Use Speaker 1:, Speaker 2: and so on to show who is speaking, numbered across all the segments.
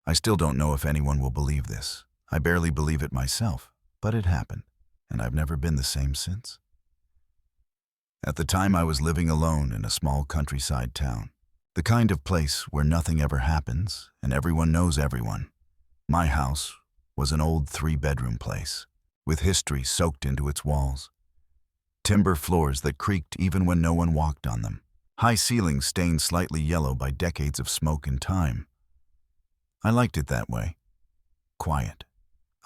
Speaker 1: I still don't know if anyone will believe this. I barely believe it myself, but it happened, and I've never been the same since. At the time, I was living alone in a small countryside town, the kind of place where nothing ever happens and everyone knows everyone. My house was an old 3-bedroom place, with history soaked into its walls. Timber floors that creaked even when no one walked on them. High ceilings stained slightly yellow by decades of smoke and time. I liked it that way. Quiet,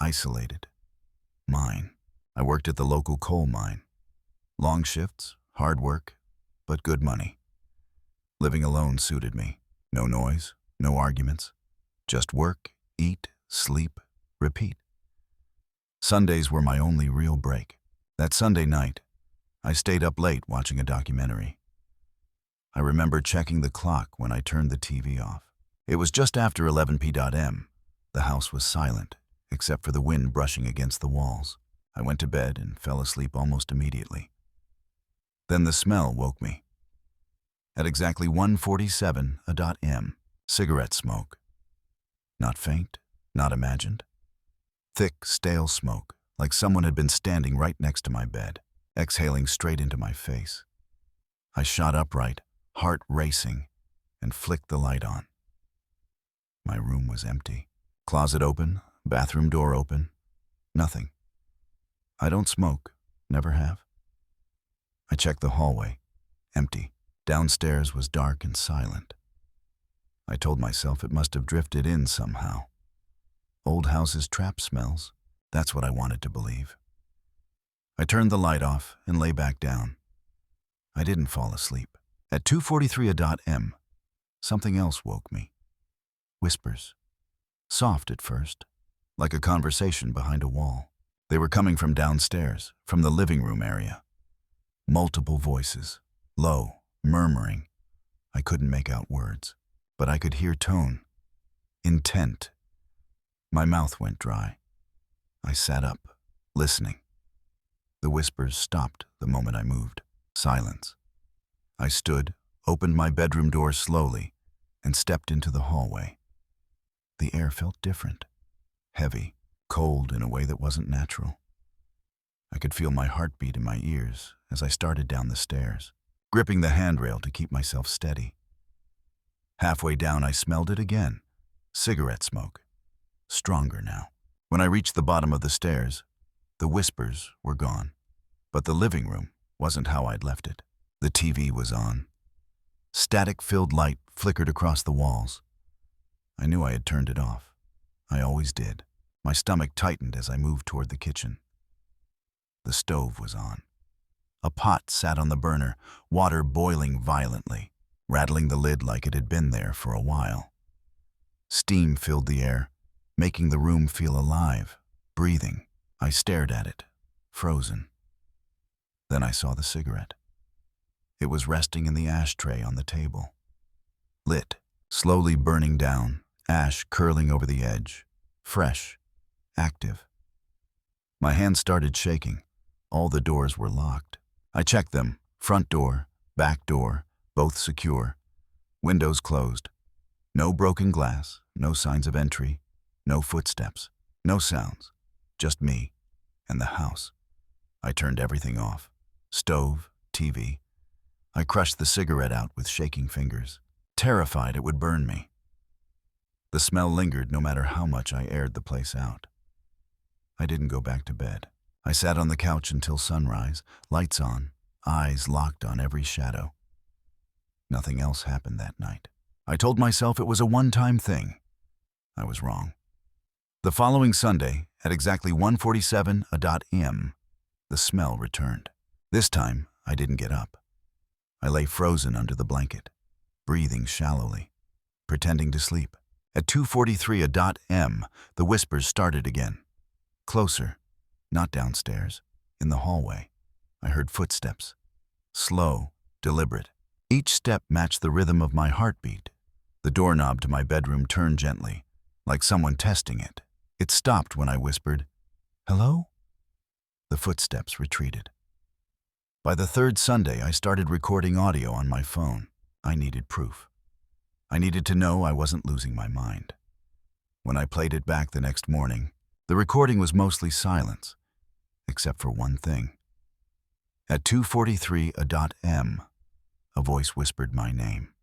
Speaker 1: isolated. Mine. I worked at the local coal mine. Long shifts, hard work, but good money. Living alone suited me. No noise, no arguments. Just work, eat, sleep, repeat. Sundays were my only real break. That Sunday night, I stayed up late watching a documentary. I remember checking the clock when I turned the TV off. It was just after 11 p.m. The house was silent, except for the wind brushing against the walls. I went to bed and fell asleep almost immediately. Then the smell woke me. At exactly 1:47 a.m., cigarette smoke. Not faint, not imagined. Thick, stale smoke, like someone had been standing right next to my bed, exhaling straight into my face. I shot upright, heart racing, and flicked the light on. My room was empty. Closet open, bathroom door open. Nothing. I don't smoke, never have. I checked the hallway. Empty. Downstairs was dark and silent. I told myself it must have drifted in somehow. Old houses trap smells. That's what I wanted to believe. I turned the light off and lay back down. I didn't fall asleep. At 2:43 a.m., something else woke me. Whispers. Soft at first, like a conversation behind a wall. They were coming from downstairs, from the living room area. Multiple voices, low, murmuring. I couldn't make out words, but I could hear tone. Intent. My mouth went dry. I sat up, listening. The whispers stopped the moment I moved. Silence. I stood, opened my bedroom door slowly, and stepped into the hallway. The air felt different. Heavy, cold in a way that wasn't natural. I could feel my heartbeat in my ears as I started down the stairs, gripping the handrail to keep myself steady. Halfway down, I smelled it again. Cigarette smoke. Stronger now. When I reached the bottom of the stairs, the whispers were gone. But the living room wasn't how I'd left it. The TV was on. Static-filled light flickered across the walls. I knew I had turned it off. I always did. My stomach tightened as I moved toward the kitchen. The stove was on. A pot sat on the burner, water boiling violently, rattling the lid like it had been there for a while. Steam filled the air, making the room feel alive, breathing. I stared at it, frozen. Then I saw the cigarette. It was resting in the ashtray on the table. Lit, slowly burning down, ash curling over the edge. Fresh, active. My hands started shaking. All the doors were locked. I checked them. Front door, back door, both secure. Windows closed. No broken glass, no signs of entry, no footsteps, no sounds. Just me and the house. I turned everything off. Stove, TV. I crushed the cigarette out with shaking fingers, terrified it would burn me. The smell lingered no matter how much I aired the place out. I didn't go back to bed. I sat on the couch until sunrise, lights on, eyes locked on every shadow. Nothing else happened that night. I told myself it was a one-time thing. I was wrong. The following Sunday, at exactly 1:47 a.m., the smell returned. This time, I didn't get up. I lay frozen under the blanket, breathing shallowly, pretending to sleep. At 2:43 a.m., the whispers started again. Closer, not downstairs, in the hallway. I heard footsteps. Slow, deliberate. Each step matched the rhythm of my heartbeat. The doorknob to my bedroom turned gently, like someone testing it. It stopped when I whispered, "Hello?" The footsteps retreated. By the third Sunday, I started recording audio on my phone. I needed proof. I needed to know I wasn't losing my mind. When I played it back the next morning, the recording was mostly silence, except for one thing. At 2:43 a.m., a voice whispered my name.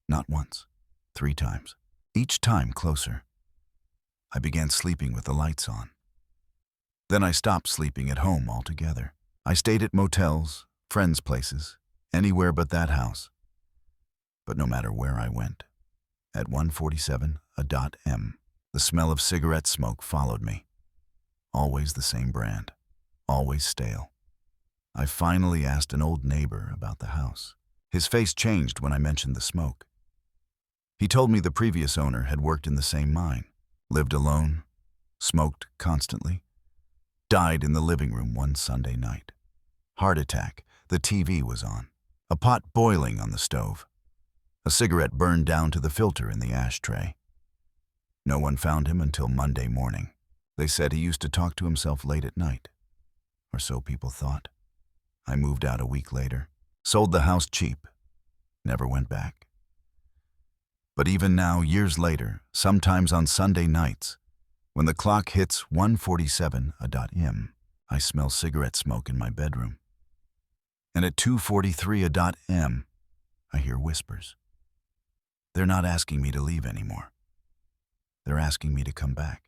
Speaker 1: Not once, 3 times, each time closer. I began sleeping with the lights on. Then I stopped sleeping at home altogether. I stayed at motels, friends' places, anywhere but that house. But no matter where I went, at 1:47 a.m., the smell of cigarette smoke followed me. Always the same brand, always stale. I finally asked an old neighbor about the house. His face changed when I mentioned the smoke. He told me the previous owner had worked in the same mine, lived alone, smoked constantly, died in the living room one Sunday night. Heart attack, the TV was on, a pot boiling on the stove. A cigarette burned down to the filter in the ashtray. No one found him until Monday morning. They said he used to talk to himself late at night, or so people thought. I moved out a week later, sold the house cheap, never went back. But even now, years later, sometimes on Sunday nights, when the clock hits 1:47 a.m., I smell cigarette smoke in my bedroom. And at 2:43 a.m., I hear whispers. They're not asking me to leave anymore. They're asking me to come back.